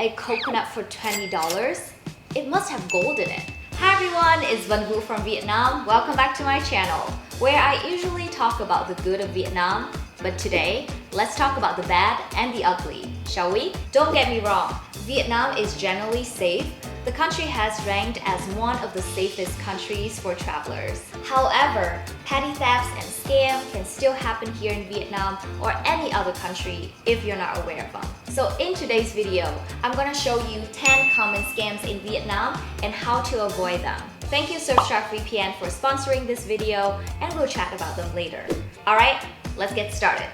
A coconut for $20? It must have gold in it. Hi everyone, it's Van Vu from Vietnam. Welcome back to my channel, where I usually talk about the good of Vietnam. But today, let's talk about the bad and the ugly, shall we? Don't get me wrong, Vietnam is generally safe. The country has ranked as one of the safest countries for travelers. However, petty thefts and scams can still happen here in Vietnam or any other country if you're not aware of them. So in today's video, I'm gonna show you 10 common scams in Vietnam and how to avoid them. Thank you Surfshark VPN for sponsoring this video, and we'll chat about them later. Alright, let's get started.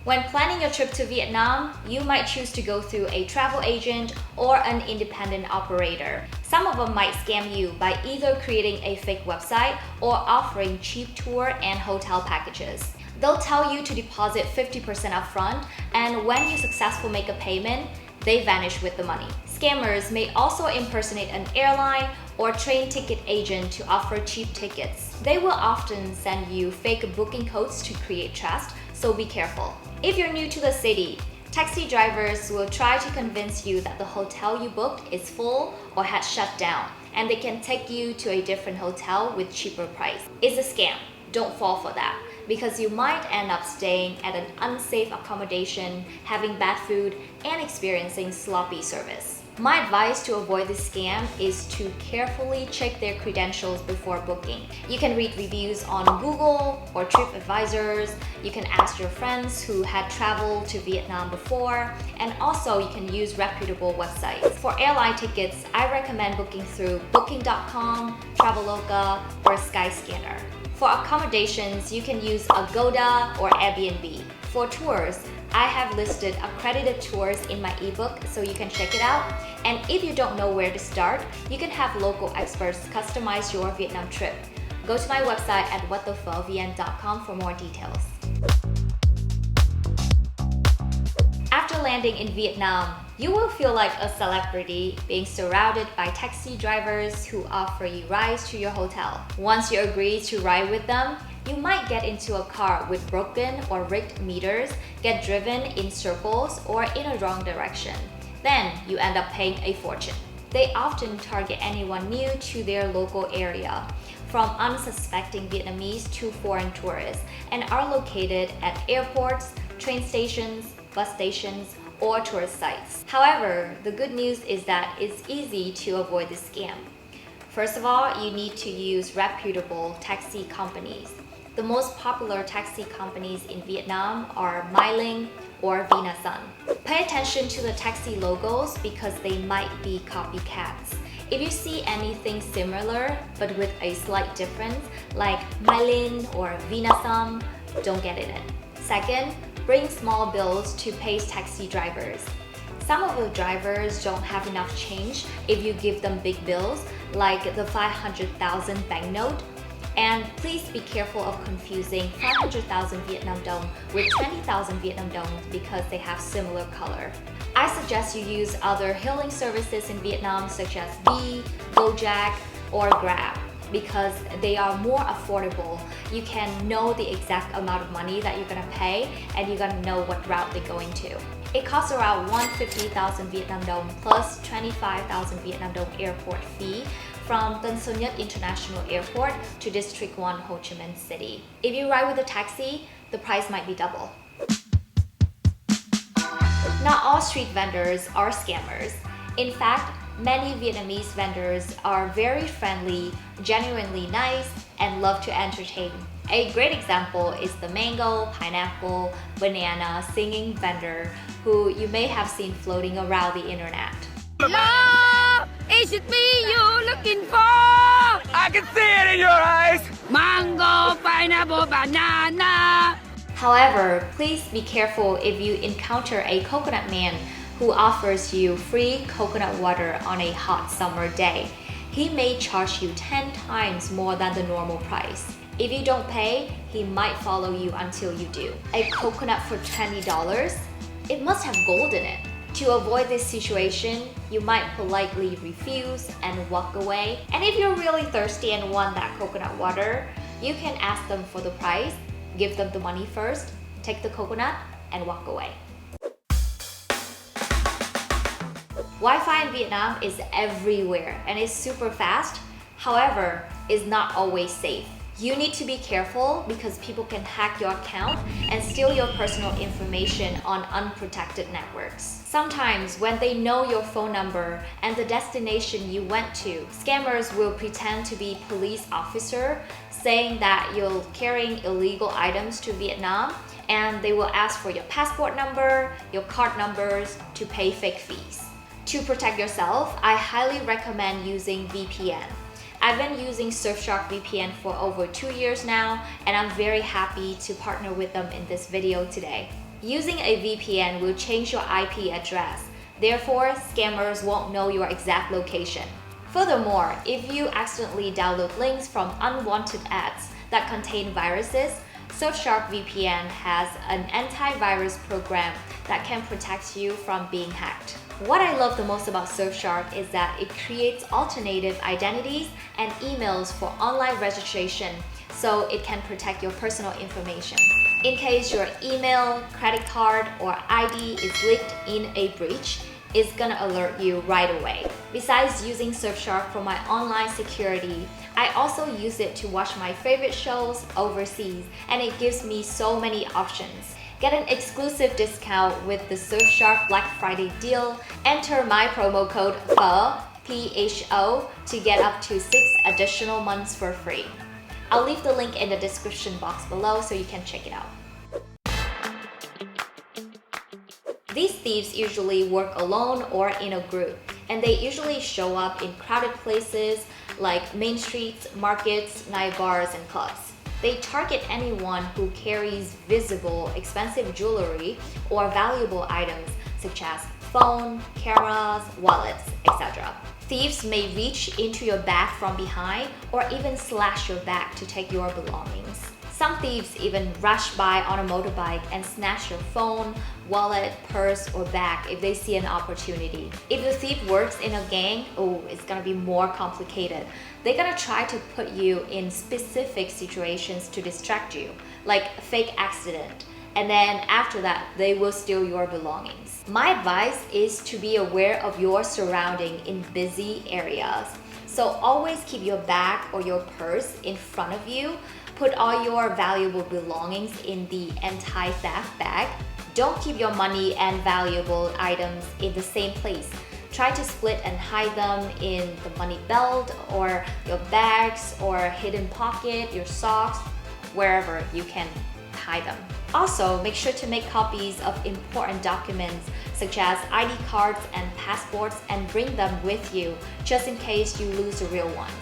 When planning your trip to Vietnam, you might choose to go through a travel agent or an independent operator. Some of them might scam you by either creating a fake website or offering cheap tour and hotel packages. They'll tell you to deposit 50% upfront, and when you successfully make a payment, they vanish with the money. Scammers may also impersonate an airline or train ticket agent to offer cheap tickets. They will often send you fake booking codes to create trust, so be careful. If you're new to the city, taxi drivers will try to convince you that the hotel you booked is full or had shut down, and they can take you to a different hotel with cheaper price. It's a scam. Don't fall for that, because you might end up staying at an unsafe accommodation, having bad food, and experiencing sloppy service. My advice to avoid this scam is to carefully check their credentials before booking. You can read reviews on Google or TripAdvisors. You can ask your friends who had traveled to Vietnam before, and also you can use reputable websites. For airline tickets, I recommend booking through Booking.com, Traveloka, or Skyscanner. For accommodations, you can use Agoda or Airbnb. For tours, I have listed accredited tours in my ebook, so you can check it out. And if you don't know where to start, you can have local experts customize your Vietnam trip. Go to my website at whatthephovn.com for more details. After landing in Vietnam, you will feel like a celebrity being surrounded by taxi drivers who offer you rides to your hotel. Once you agree to ride with them, you might get into a car with broken or rigged meters, get driven in circles or in a wrong direction. Then you end up paying a fortune. They often target anyone new to their local area, from unsuspecting Vietnamese to foreign tourists, and are located at airports, train stations, bus stations, or tourist sites. However, the good news is that it's easy to avoid this scam. First of all, you need to use reputable taxi companies. The most popular taxi companies in Vietnam are My Linh or Vinasun. Pay attention to the taxi logos because they might be copycats. If you see anything similar but with a slight difference, like My Linh or Vinasun, don't get in it. Second, bring small bills to pay taxi drivers. Some of the drivers don't have enough change if you give them big bills, like the 500,000 banknote. And please be careful of confusing 500,000 Vietnam dong with 20,000 Vietnam dong because they have similar color. I suggest you use other hailing services in Vietnam such as Bee, Gojek, or Grab, because they are more affordable. You can know the exact amount of money that you're gonna pay, and you're gonna know what route they're going to. It costs around 150,000 Vietnam dong plus 25,000 Vietnam dong airport fee from Tân Sơn Nhất International Airport to District 1 Ho Chi Minh City. If you ride with a taxi, the price might be double. Not all street vendors are scammers. In fact, many Vietnamese vendors are very friendly, genuinely nice, and love to entertain. A great example is the mango, pineapple, banana singing vendor who you may have seen floating around the internet. Hello, is it me you're looking for? I can see it in your eyes! Mango, pineapple, banana. However, please be careful if you encounter a coconut man who offers you free coconut water on a hot summer day. He may charge you 10 times more than the normal price. If you don't pay, he might follow you until you do. A coconut for $20? It must have gold in it. To avoid this situation, you might politely refuse and walk away. And if you're really thirsty and want that coconut water, you can ask them for the price, give them the money first, take the coconut, and walk away. Wi-Fi in Vietnam is everywhere and it's super fast. However, it's not always safe. You need to be careful because people can hack your account and steal your personal information on unprotected networks. Sometimes when they know your phone number and the destination you went to, scammers will pretend to be police officer saying that you're carrying illegal items to Vietnam, and they will ask for your passport number, your card numbers to pay fake fees. To protect yourself, I highly recommend using VPN. I've been using Surfshark VPN for over 2 years now, and I'm very happy to partner with them in this video today. Using a VPN will change your IP address, therefore scammers won't know your exact location. Furthermore, if you accidentally download links from unwanted ads that contain viruses, Surfshark VPN has an antivirus program that can protect you from being hacked. What I love the most about Surfshark is that it creates alternative identities and emails for online registration so it can protect your personal information. In case your email, credit card, or ID is leaked in a breach, it's gonna alert you right away. Besides using Surfshark for my online security, I also use it to watch my favorite shows overseas, and it gives me so many options. Get an exclusive discount with the Surfshark Black Friday deal. Enter my promo code PHO to get up to 6 additional months for free. I'll leave the link in the description box below so you can check it out. These thieves usually work alone or in a group, and they usually show up in crowded places like main streets, markets, night bars, and clubs. They target anyone who carries visible, expensive jewelry or valuable items such as phone, cameras, wallets, etc. Thieves may reach into your bag from behind or even slash your bag to take your belongings. Some thieves even rush by on a motorbike and snatch your phone, wallet, purse, or bag if they see an opportunity. If the thief works in a gang, it's gonna be more complicated. They're gonna try to put you in specific situations to distract you, like a fake accident. And then after that, they will steal your belongings. My advice is to be aware of your surrounding in busy areas. So always keep your bag or your purse in front of you. Put all your valuable belongings in the anti-theft bag. Don't keep your money and valuable items in the same place. Try to split and hide them in the money belt or your bags or hidden pocket, your socks, wherever you can hide them. Also, make sure to make copies of important documents such as ID cards and passports and bring them with you just in case you lose the real ones.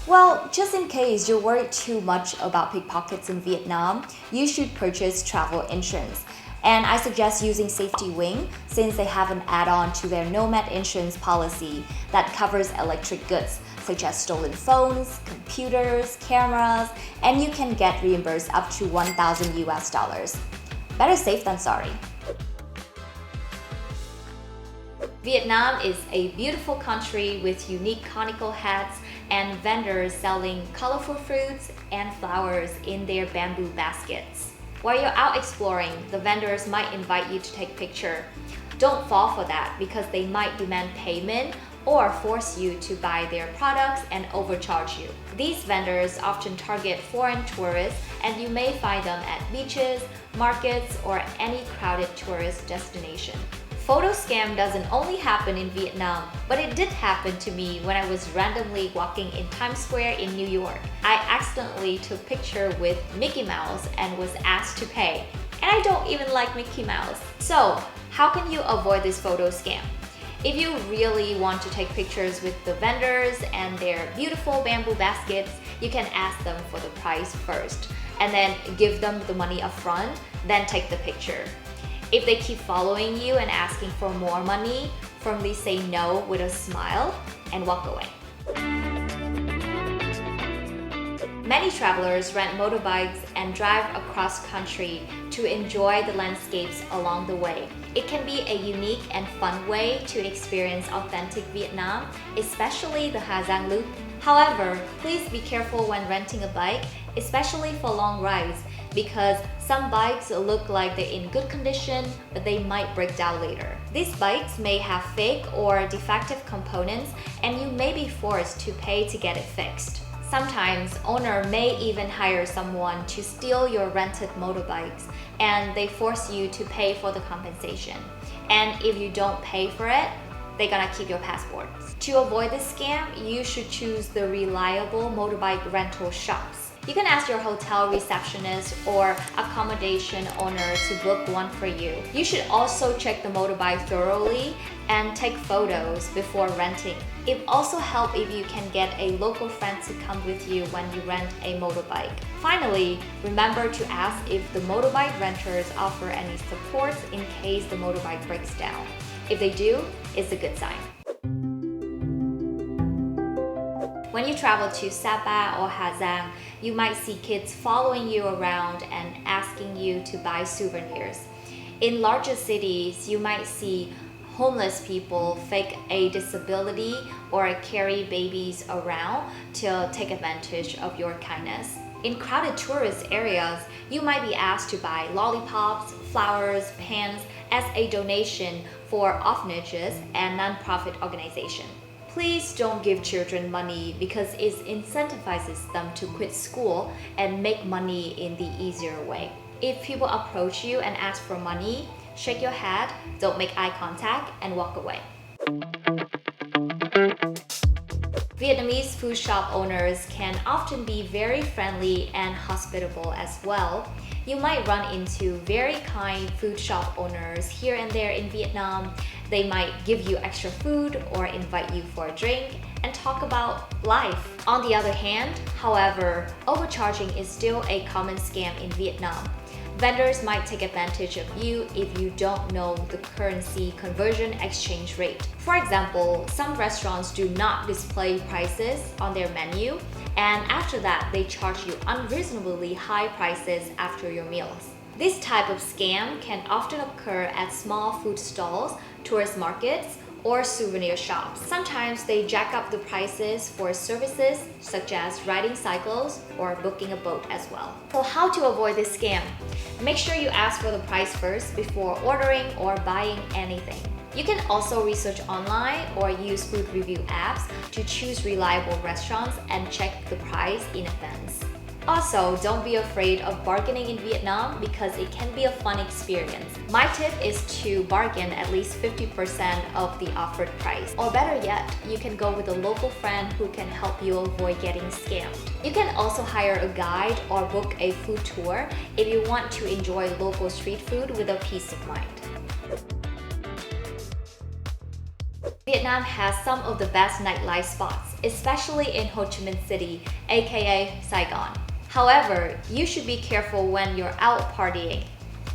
Well, just in case you're worried too much about pickpockets in Vietnam, you should purchase travel insurance. And I suggest using Safety Wing since they have an add-on to their Nomad insurance policy that covers electric goods such as stolen phones, computers, cameras, and you can get reimbursed up to $1,000 US. Better safe than sorry. Vietnam is a beautiful country with unique conical hats and vendors selling colorful fruits and flowers in their bamboo baskets. While you're out exploring, the vendors might invite you to take pictures. Don't fall for that because they might demand payment or force you to buy their products and overcharge you. These vendors often target foreign tourists, and you may find them at beaches, markets, or any crowded tourist destination. Photo scam doesn't only happen in Vietnam, but it did happen to me when I was randomly walking in Times Square in New York. I accidentally took a picture with Mickey Mouse and was asked to pay. And I don't even like Mickey Mouse. So, how can you avoid this photo scam? If you really want to take pictures with the vendors and their beautiful bamboo baskets, you can ask them for the price first, and then give them the money up front, then take the picture. If they keep following you and asking for more money, firmly say no with a smile and walk away. Many travelers rent motorbikes and drive across country to enjoy the landscapes along the way. It can be a unique and fun way to experience authentic Vietnam, especially the Ha Giang Loop. However, please be careful when renting a bike, especially for long rides, because some bikes look like they're in good condition, but they might break down later. These bikes may have fake or defective components, and you may be forced to pay to get it fixed. Sometimes, owner may even hire someone to steal your rented motorbikes, and they force you to pay for the compensation. And if you don't pay for it, they're gonna keep your passport. To avoid this scam, you should choose the reliable motorbike rental shops. You can ask your hotel receptionist or accommodation owner to book one for you. You should also check the motorbike thoroughly and take photos before renting. It also helps if you can get a local friend to come with you when you rent a motorbike. Finally, remember to ask if the motorbike renters offer any support in case the motorbike breaks down. If they do, it's a good sign. When you travel to Sapa or Hazang, you might see kids following you around and asking you to buy souvenirs. In larger cities, you might see homeless people fake a disability or carry babies around to take advantage of your kindness. In crowded tourist areas, you might be asked to buy lollipops, flowers, pens as a donation for orphanages and non-profit organizations. Please don't give children money because it incentivizes them to quit school and make money in the easier way. If people approach you and ask for money, shake your head, don't make eye contact, and walk away. Vietnamese food shop owners can often be very friendly and hospitable as well. You might run into very kind food shop owners here and there in Vietnam. They might give you extra food or invite you for a drink and talk about life. On the other hand, however, overcharging is still a common scam in Vietnam. Vendors might take advantage of you if you don't know the currency conversion exchange rate. For example, some restaurants do not display prices on their menu, and after that, they charge you unreasonably high prices after your meals. This type of scam can often occur at small food stalls, tourist markets, or souvenir shops. Sometimes they jack up the prices for services such as riding cycles or booking a boat as well. So how to avoid this scam? Make sure you ask for the price first before ordering or buying anything. You can also research online or use food review apps to choose reliable restaurants and check the price in advance. Also, don't be afraid of bargaining in Vietnam because it can be a fun experience. My tip is to bargain at least 50% of the offered price. Or better yet, you can go with a local friend who can help you avoid getting scammed. You can also hire a guide or book a food tour if you want to enjoy local street food with a peace of mind. Vietnam has some of the best nightlife spots, especially in Ho Chi Minh City, aka Saigon. However, you should be careful when you're out partying.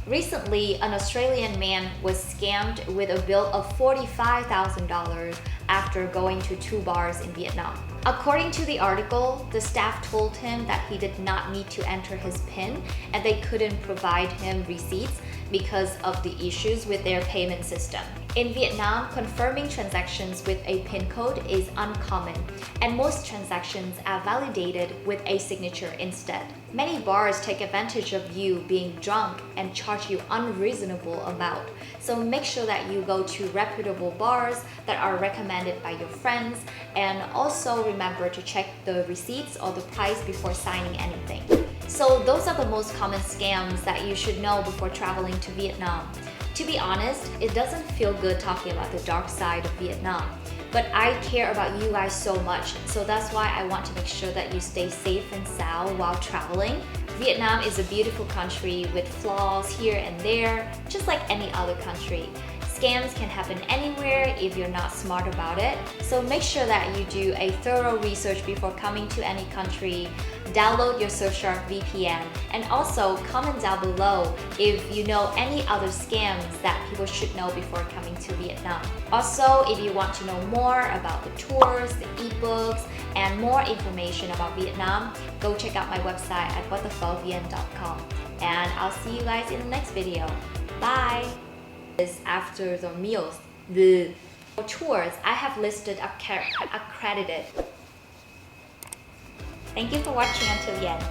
Recently, an Australian man was scammed with a bill of $45,000 after going to 2 bars in Vietnam. According to the article, the staff told him that he did not need to enter his PIN and they couldn't provide him receipts because of the issues with their payment system. In Vietnam, confirming transactions with a PIN code is uncommon, and most transactions are validated with a signature instead. Many bars take advantage of you being drunk and charge you unreasonable amount, so make sure that you go to reputable bars that are recommended by your friends, and also remember to check the receipts or the price before signing anything. So those are the most common scams that you should know before traveling to Vietnam. To be honest, it doesn't feel good talking about the dark side of Vietnam, but I care about you guys so much, so that's why I want to make sure that you stay safe and sound while traveling. Vietnam is a beautiful country with flaws here and there, just like any other country. Scams can happen anywhere if you're not smart about it, so make sure that you do a thorough research before coming to any country. Download your Surfshark VPN, and also comment down below if you know any other scams that people should know before coming to Vietnam. Also, if you want to know more about the tours, the ebooks, and more information about Vietnam, go check out my website at whatthefovien.com. And I'll see you guys in the next video. Bye! After the meals, the tours, I have listed accredited. Thank you for watching until the end.